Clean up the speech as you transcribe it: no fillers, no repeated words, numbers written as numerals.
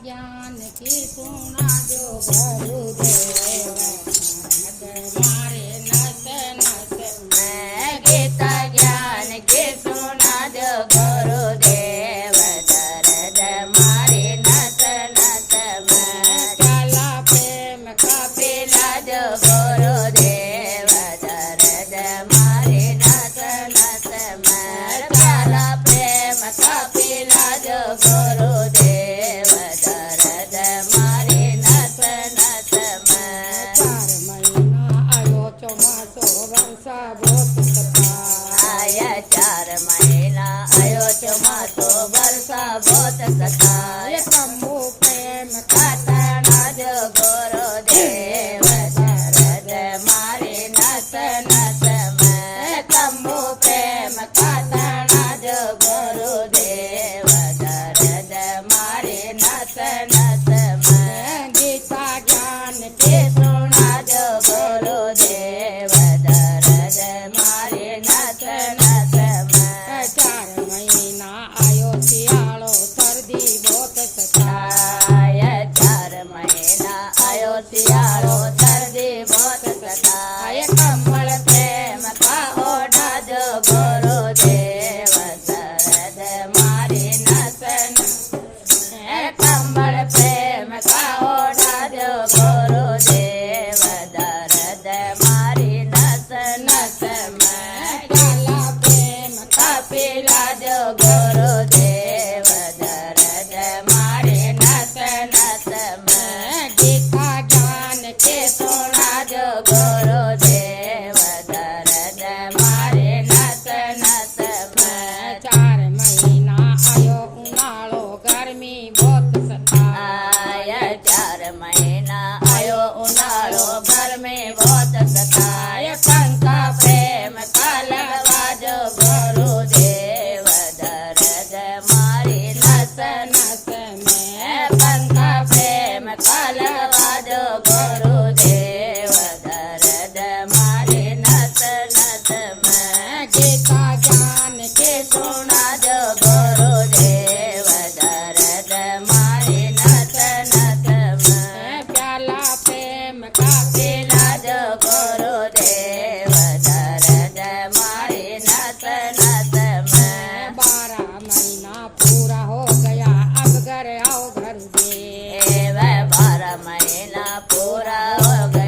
ज्ञान की सुना जो गुरुदेव मारे नस नस में गीता ज्ञान की सुना जो गुरुदेव दर्द मारे नस नस में चला प्रेम का पिला जो गुरुदेव दर्द मारे नस नस में चला प्रेम का पिला जो गुरुदेव दर्द मारे नस नस में 4 महीना आयो चौमासो वर्षा बहुत सता तंबू प्रेम खातना जो गुरुदेव दर्द मारे नस नस में तंबू प्रेम खातना जो गुरुदेव दर्द मारे नस नस में गीता ज्ञान के सुना जो गुरुदेव दर्द मारे नस नस में 4 महीना आयो सियाळो सर्दी बहुत सताय 4 महीना आयो सियाळो सर्दी बहुत सताय कमल प्रेम का ओढ़ा जो गुरुदेव दर्द मारे नस नस कमल प्रेम का ओढ़ा जो गुरुदेव दर्द मारे नस नस में काला प्रेम का पिला जो गुरुदेव दर्द मारे नस नस में गीता ज्ञान के सुना जो गुरुदेव दर्द मारे नस नस में 4 महीना आयो उनाळो गर्मी बहुत सताय 4 महीना आयो उनाळो गर्मी बहुत सताय पंखा प्रेम का लगवा जो गुरुदेव दर्द मारे नस नस में पंखा प्रेम का लगवा जो गुरुदेव दर्द मारे नस नस में गीता ज्ञान के सुना जो गुरुदेव दर्द मारे नस नस में प्याला प्रेम का पिला जो गुरुदेव दर्द मारे नस नस में 12 महीना पूरा हो गया अब घर आओ घर देव 12 महीना पूरा हो गया